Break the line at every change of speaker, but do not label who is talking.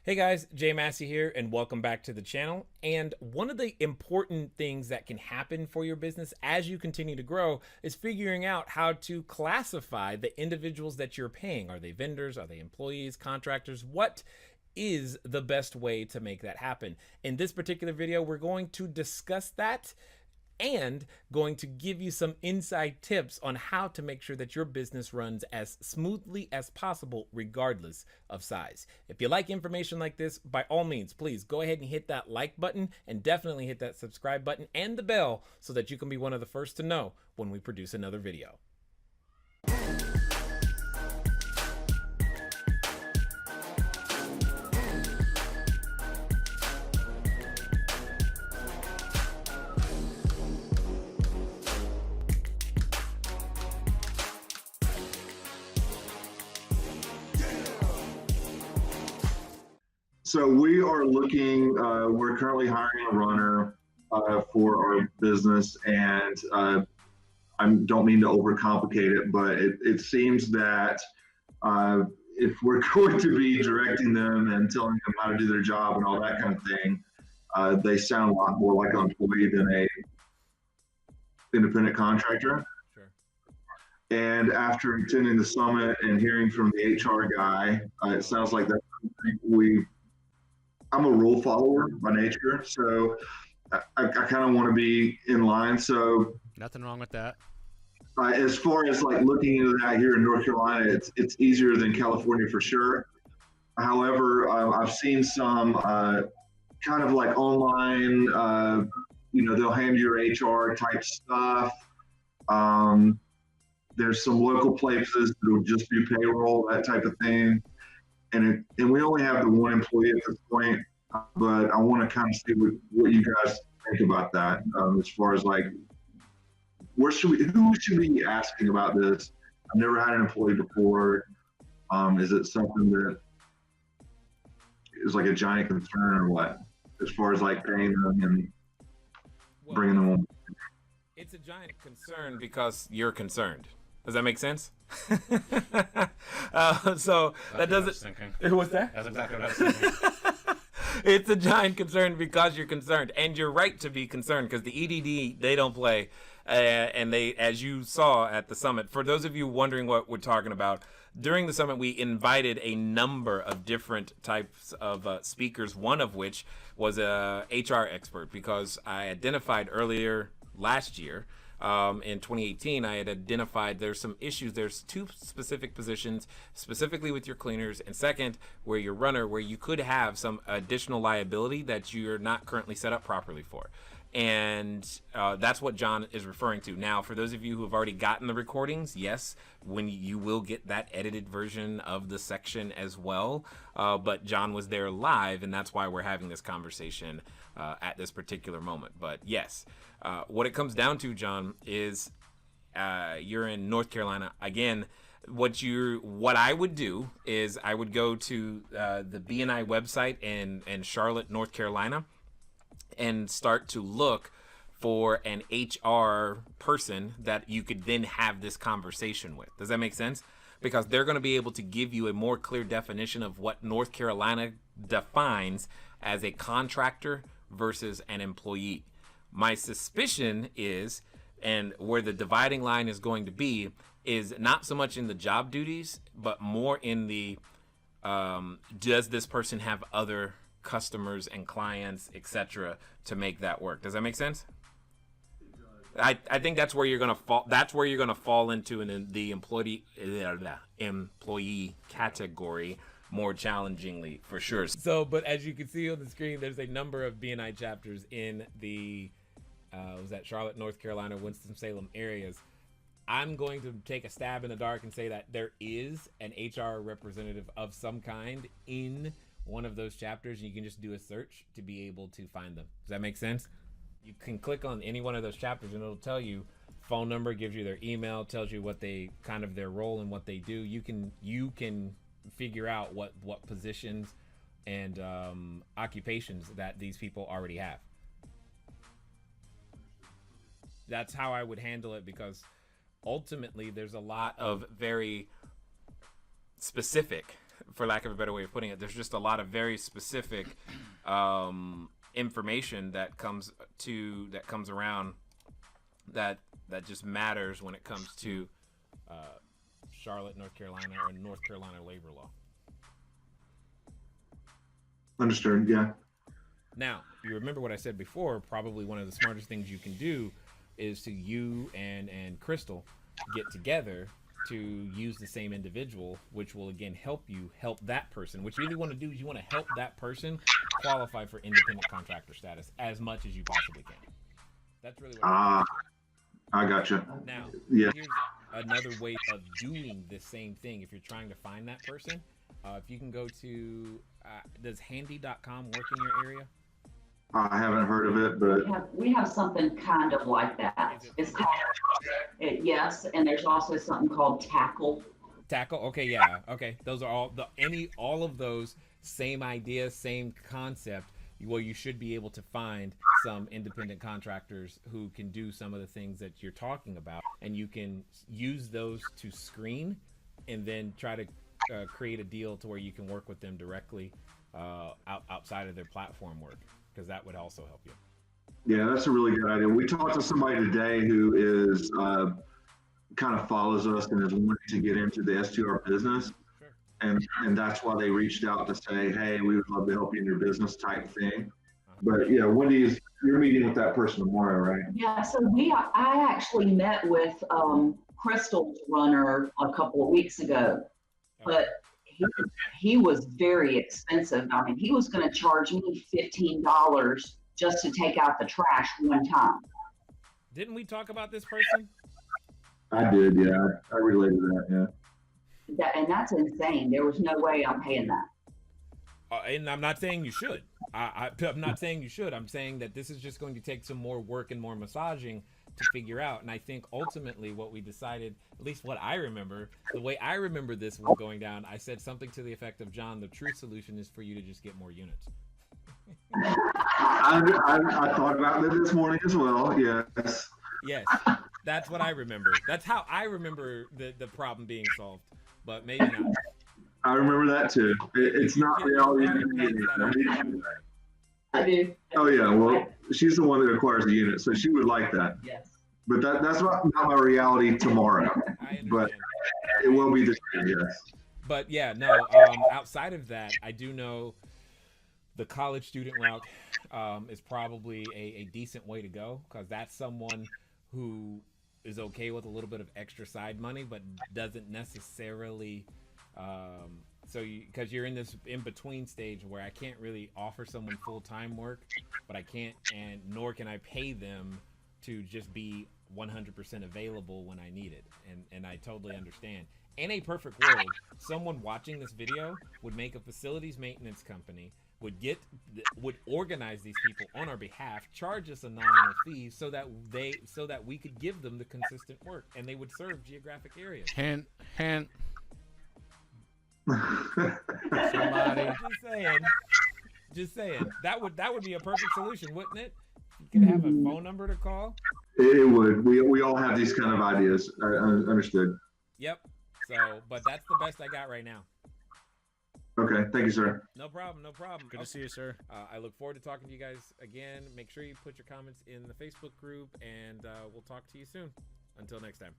Hey guys, Jay Massey here, and welcome back to the channel. And one of the important things that can happen for your business as you continue to grow is figuring out how to classify the individuals that you're paying. Are they vendors? Are they employees, contractors? What is the best way to make that happen? In this particular video, we're going to discuss that and going to give you some inside tips on how to make sure that your business runs as smoothly as possible, regardless of size. If you like information like this, by all means, please go ahead and hit that like button and definitely hit that subscribe button and the bell so that you can be one of the first to know when we produce another video.
So we are looking, we're currently hiring a runner for our business, and I don't mean to overcomplicate it, but it seems that if we're going to be directing them and telling them how to do their job and all that kind of thing, they sound a lot more like an employee than a independent contractor.
Sure.
And after attending the summit and hearing from the HR guy, it sounds like that's something I'm a rule follower by nature, so I kind of want to be in line. So
nothing wrong with that.
As far as like looking into that here in North Carolina, it's easier than California for sure. However, I've seen some kind of like online, they'll hand you your HR type stuff. There's some local places that will just do payroll, that type of thing. And we only have the one employee at this point, but I want to kind of see what you guys think about that as far as like, who should we be asking about this? I've never had an employee before. Is it something that is like a giant concern or what, as far as like paying them and bringing them on?
It's a giant concern because you're concerned. Does that make sense? So that doesn't. What's that?
That's exactly what I was thinking.
It's a giant concern because you're concerned, and you're right to be concerned because the EDD, they don't play, and they, as you saw at the summit. For those of you wondering what we're talking about, during the summit we invited a number of different types of speakers. One of which was a HR expert, because I identified earlier last year. In 2018, I had identified there's some issues. There's two specific positions, specifically with your cleaners, and second, where your runner, where you could have some additional liability that you're not currently set up properly for. And that's what John is referring to. Now, for those of you who have already gotten the recordings, yes, when you will get that edited version of the section as well. But John was there live, and that's why we're having this conversation at this particular moment. But yes, what it comes down to, John, is you're in North Carolina. Again, what I would do is I would go to the BNI website in Charlotte, North Carolina, and start to look for an HR person that you could then have this conversation with. Does that make sense? Because they're going to be able to give you a more clear definition of what North Carolina defines as a contractor versus an employee. My suspicion is, and where the dividing line is going to be, is not so much in the job duties, but more in the, does this person have other customers and clients, etc., to make that work? Does that make sense? I think that's where you're gonna fall. That's where you're gonna fall into in the employee category more challengingly, for sure. So, but as you can see on the screen, there's a number of BNI chapters in the was that Charlotte, North Carolina, Winston-Salem areas. I'm going to take a stab in the dark and say that there is an HR representative of some kind in one of those chapters, and you can just do a search to be able to find them. Does that make sense? You can click on any one of those chapters and it'll tell you phone number, gives you their email, tells you what they kind of their role and what they do. You can figure out what positions and occupations that these people already have. That's how I would handle it, because ultimately there's a lot of very specific for lack of a better way of putting it. There's just a lot of very specific information that comes around that just matters when it comes to Charlotte, North Carolina, or North Carolina labor law.
Understood. Yeah.
Now, you remember what I said before, probably one of the smartest things you can do is to you and Crystal get together to use the same individual, which will again help that person. What you really want to do is you want to help that person qualify for independent contractor status as much as you possibly can. That's really what
I gotcha.
Now,
yeah.
Here's another way of doing the same thing. If you're trying to find that person, if you can go to, does handy.com work in your area?
I haven't heard of it, but
we have something kind of like that. It's called yes, and there's also something called Tackle.
Tackle. Okay, yeah. Okay, those are all of those same idea, same concept. Well, you should be able to find some independent contractors who can do some of the things that you're talking about, and you can use those to screen, and then try to create a deal to where you can work with them directly outside of their platform work. Because that would also help you.
Yeah, that's a really good idea. We talked to somebody today who is kind of follows us and is wanting to get into the STR business.
Sure.
And that's why they reached out to say, hey, we would love to help you in your business type thing. But yeah, you're meeting with that person tomorrow, right?
Yeah, so I actually met with Crystal's runner a couple of weeks ago, but he was very expensive. I mean, he was going to charge me $15 just to take out the trash one time.
Didn't we talk about this person?
I did, yeah. I related that, yeah.
And that's insane. There was no way I'm paying that.
And I'm not saying you should. I'm not saying you should. I'm saying that this is just going to take some more work and more massaging to figure out. And I think ultimately what we decided, at least what I remember, the way I remember this going down, I said something to the effect of, John, the true solution is for you to just get more units.
I thought about it this morning as well, yes.
Yes, that's what I remember. That's how I remember the problem being solved, but maybe not.
I remember that too. It's not reality.
I do.
Oh yeah, well, she's the one that acquires the unit, so she would like that.
Yes.
But that's not my reality tomorrow. But it will be this year, yes.
But yeah, no. Outside of that, I do know the college student route is probably a decent way to go, because that's someone who is okay with a little bit of extra side money, but doesn't necessarily. Because you're in this in-between stage where I can't really offer someone full-time work, but I can't, and nor can I pay them to just be 100% available when I need it. And I totally understand. In a perfect world, someone watching this video would make a facilities maintenance company, would organize these people on our behalf, charge us a nominal fee so that we could give them the consistent work, and they would serve geographic areas.
Somebody.
Just saying. That would be a perfect solution, wouldn't it? You could have a phone number to call.
It would. We all have these kind of ideas. I understood.
Yep. So, but that's the best I got right now.
Okay. Thank you, sir.
No problem.
Good to see you, sir.
I look forward to talking to you guys again. Make sure you put your comments in the Facebook group, and we'll talk to you soon. Until next time.